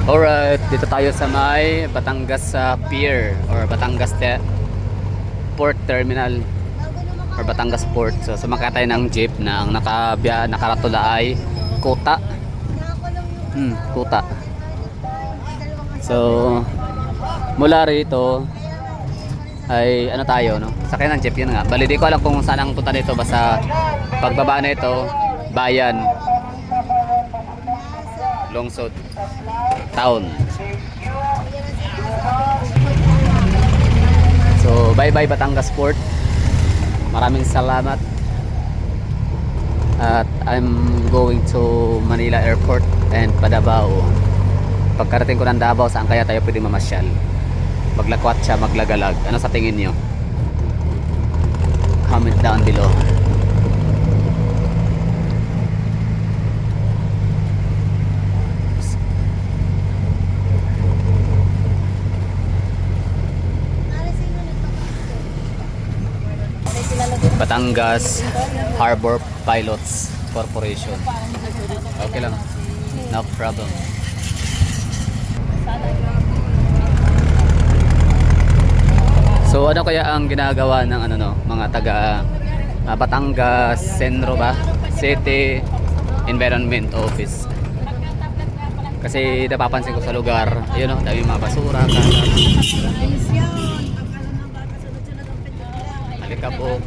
Alright, dito tayo sa may Batangas Pier or Batangas Port Terminal or Batangas Port. So sumakay tayo ng jeep na ang nakaratula ay Kuta. Kuta. So mula rito ay ano tayo, no? Sakay ng jeep, yun nga. Bali di ko alam kung saan ang punta nito, basta pagbaba na ito, bayan, Lungsod, town. So bye bye Batangas Port, maraming salamat. At I'm going to Manila Airport and Padabao. Pagkarating ko ng Davao, saan kaya tayo pwede mamasyal, maglakwatsa, maglagalag? Ano sa tingin nyo? Comment down below. Batangas Harbor Pilots Corporation. Okay lang, no problem. So ano kaya ang ginagawa ng mga taga Batangas Sentro ba? City Environment Office. Kasi napapansin ko sa lugar, ayun oh, dami mga basura, alikabok.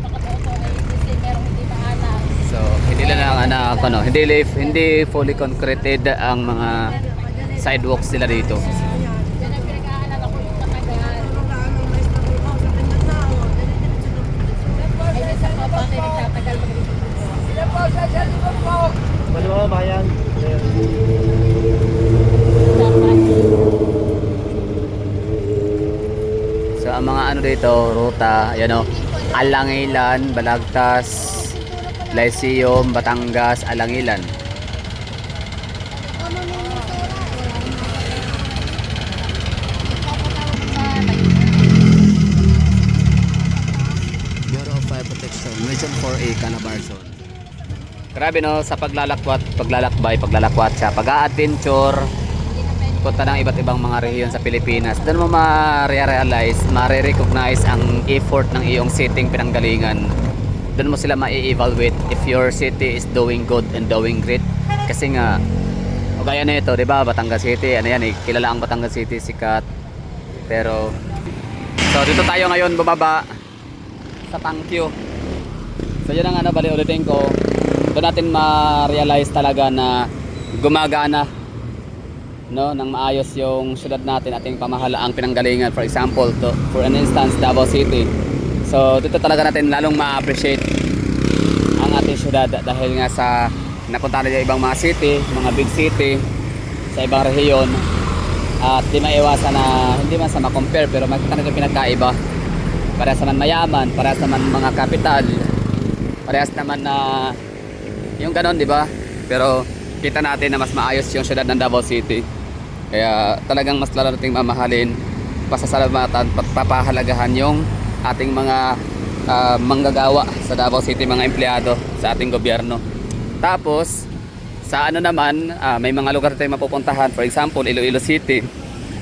So hindi lang hindi fully concreted ang mga sidewalks nila dito. Manuwa bayan. So ang mga dito, ruta, ayan o, Alangilan, Balagtas, Lyceum, Batangas, Alangilan. Bureau of Fire Protection, Region 4A, Canabarzon. Grabe no, sa paglalakwat siya, pag-a-adventure, punta ng iba't ibang mga rehiyon sa Pilipinas, doon mo ma-realize, ma-recognize ang effort ng iyong setting pinanggalingan. Doon mo sila ma-evaluate if your city is doing good and doing great. Kasi nga, o gaya na ito, diba, Batangas City, kilala ang Batangas City, sikat. Pero, so dito tayo ngayon bumaba sa Tangkyo. So yun ang bali ulitin ko, doon natin ma-realize talaga na gumagana ng maayos yung syudad natin, ating pamahalaang pinanggalingan. For example, for an instance, Davao City. So dito talaga natin lalong ma-appreciate ang ating syudad dahil nga sa napunta na yung ibang mga city, mga big city sa ibang rehiyon, at di maiwasan na hindi man sa ma-compare, pero makita natin pinagkaiba. Parehas naman mayaman, parehas naman mga capital, parehas naman na yung ganon, di ba? Pero kita natin na mas maayos yung syudad ng Davao City. Kaya talagang mas lalo nating mamahalin, pasasalamatan, papahalagahan yung ating mga manggagawa sa Davao City, mga empleyado sa ating gobyerno. Tapos sa naman, may mga lugar tayong mapupuntahan. For example, Iloilo City.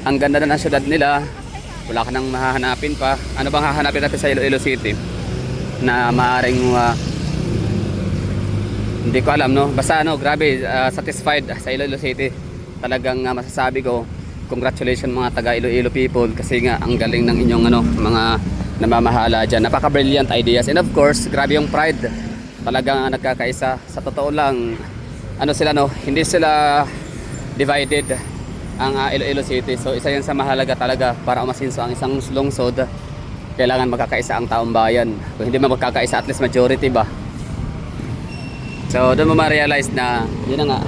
Ang ganda na ng syudad nila, wala ka nang mahahanapin pa. Ano bang hahanapin natin sa Iloilo City na maaring hindi ko alam, no? Basta grabe, satisfied sa Iloilo City. Talagang masasabi ko, congratulations mga taga Iloilo people, kasi nga ang galing ng inyong mga namamahala dyan. Napaka-brilliant ideas, and of course, grabe yung pride. Talagang nagkakaisa. Sa totoo lang, hindi sila divided ang Iloilo City. So isa yan sa mahalaga talaga para umasinso ang isang lungsod. Kailangan magkakaisa ang taong bayan. Kung hindi magkakaisa, at least majority ba? So doon mo ma-realize na yun na nga.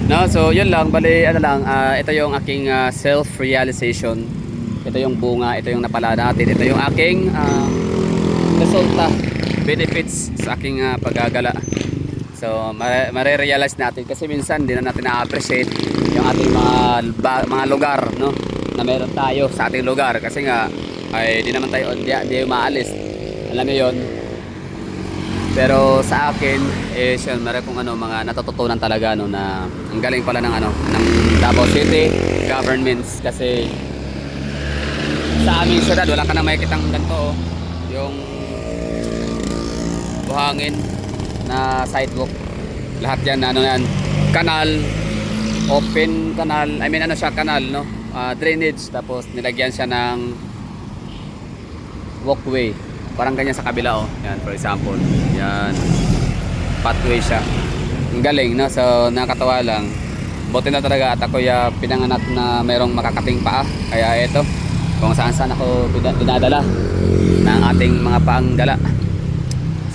No, so yun lang, bali ito yung aking self-realization. Ito yung bunga, ito yung napala natin, ito yung aking resulta, benefits sa aking paggagala. So mare-realize natin kasi minsan hindi na natin na-appreciate yung ating mga lugar, no, na meron tayo sa ating lugar, kasi nga ay di naman tayo di maalis. Alam niyo yon. Pero sa akin is yun, meron kong mga natututunan talaga na ang galing pala ng ng Davao City governments kasi sa aming syudad wala ka na makikitang ganito yung buhangin na sidewalk. Lahat yan yan, kanal, open kanal, I mean siya kanal no, drainage, tapos nilagyan siya ng walkway. Parang ganyan sa kabila yan for example. Yan. Pathway siya. Ang galing no. So nakakatawa lang. Buti na talaga at ako pinanganak na mayroong makakating paa. Kaya ito, kung saan saan ako dinadala ng ating mga paang gala.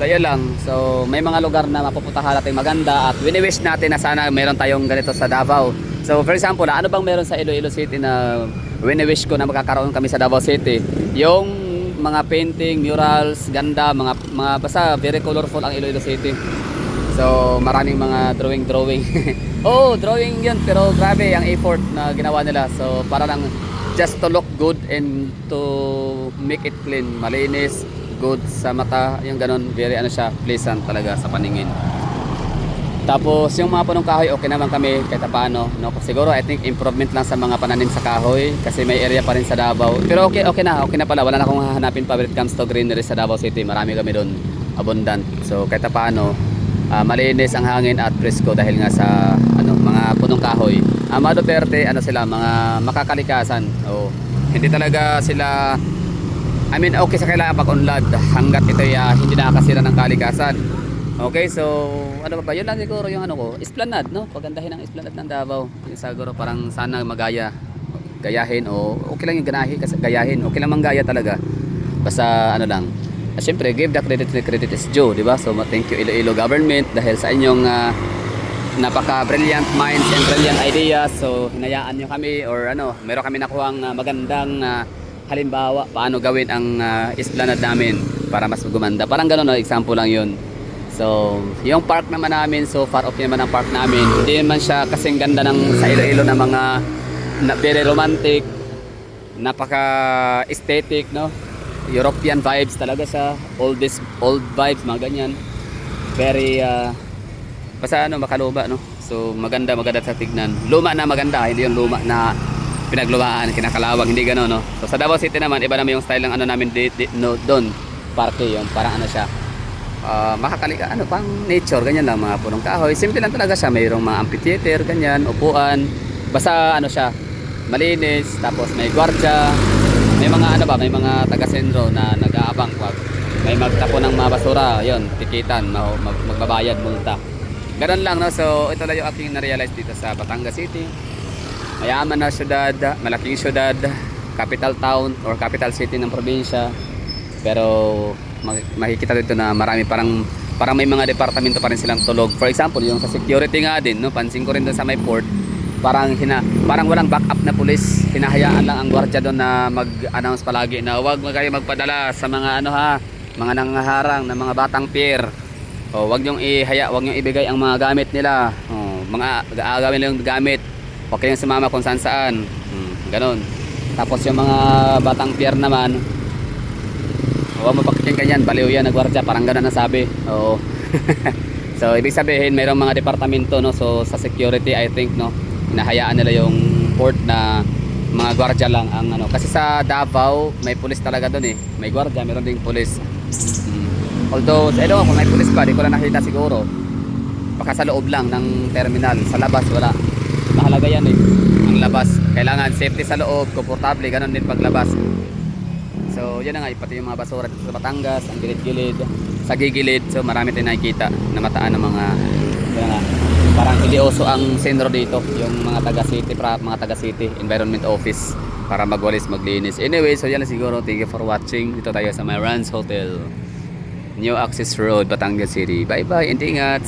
So yun lang. So may mga lugar na mapupuntahan natin maganda at wini-wish natin na sana mayroon tayong ganito sa Davao. So for example, ano bang meron sa Iloilo City na wini-wish ko na magkakaroon kami sa Davao City? Yung mga painting, murals, ganda, mga basta very colorful ang Iloilo City. So maraming mga drawing. Drawing yun, pero grabe ang effort na ginawa nila. So para lang just to look good and to make it clean, malinis, good sa mata, yung ganun, very siya, pleasant talaga sa paningin. Tapos yung mga punong kahoy, okay naman kami kahit paano, no? Siguro I think improvement lang sa mga pananim sa kahoy kasi may area pa rin sa Davao. Pero okay na pala. Wala na akong hahanapin pa when it comes to greenery sa Davao City. Marami kami doon, abundant. So kahit paano, malinis ang hangin at presko dahil nga sa mga punong kahoy. Mga Duterte, sila, mga makakalikasan. Hindi talaga sila, I mean okay sa kailangan pag-unlad hanggat ito hindi nakakasira ng kalikasan. Okay, so ano ba? Yun lang siguro yung ko, esplanade, no? Pagandahin ang esplanade ng Davao. Yung siguro parang sana gayahin o okay lang yung gayahin. Okay lang manggaya talaga. Basta lang. Siyempre, give the credit is due, di ba? So thank you Iloilo government dahil sa inyong napaka-brilliant minds and brilliant ideas. So hinayaan nyo kami or meron kami nakuhang magandang halimbawa paano gawin ang esplanade namin para mas gumanda. Parang gano'n, example lang yun. So, yung park naman namin, so far okay naman ang park namin. Hindi naman siya kasing ganda sa Iloilo na mga very romantic, napaka-aesthetic, no? European vibes talaga siya, old vibes, mga ganyan. Very, basta makaluba, no? So, maganda sa tignan. Luma na maganda, hindi yung luma na pinaglumaan, kinakalawang, hindi gano'n, no? So, sa Davao City naman, iba naman yung style ng namin doon, parke yun, parang siya. Makakalika, pang nature, ganyan lang, mga punong kahoy. Simple lang talaga siya, mayroong mga amphitheater, ganyan, upuan. Basta siya, malinis, tapos may gwardiya, may mga may mga taga-sentro na nag-aabang pag may magtapo ng mga basura, yon, tikitan, magbabayad, multa. Ganun lang, no? So ito lang yung aking na-realize dito sa Batangas City. Mayaman na syudad, malaking syudad, capital town or capital city ng probinsya. Pero makikita dito na marami parang may mga departamento pa rin silang tulog. For example, yung sa security nga din, no, pansin ko rin doon sa may port, parang walang backup na pulis. Hinahayaan lang ang gwardiya doon na mag-announce palagi na huwag kayo magpadala sa mga mga nangaharang na mga batang pier. Huwag niyo ibigay ang mga gamit nila. Mga aagawin lang yung gamit. Huwag kayong sumama kung saan. Ganon. Tapos yung mga batang pier naman, huwag mo pakikin ganyan, baliw yan, nagwardya, parang gano'n ang sabi. Oo. So ibig sabihin mayroong mga departamento, no? So sa security I think, no, hinahayaan nila yung port na mga gwardiya lang ang kasi sa Davao may pulis talaga doon may gwardiya, mayroon ding pulis. Although I don't know kung may pulis pa, di ko lang nakita siguro. Baka sa loob lang ng terminal, sa labas wala. Mahalaga yan ang labas, kailangan safety sa loob, komportable, ganoon din paglabas. So yun na nga, pati yung mga basura dito sa Batangas, ang gilid-gilid, sa gigilid. So marami tayong nakikita na mataan ng mga parang ilioso ang sentro dito, yung mga taga-city environment office para magwalis, maglinis. Anyway, so yan lang siguro. Thank you for watching. Dito tayo sa my Rans Hotel, New Access Road, Batangas City. Bye bye and ingat.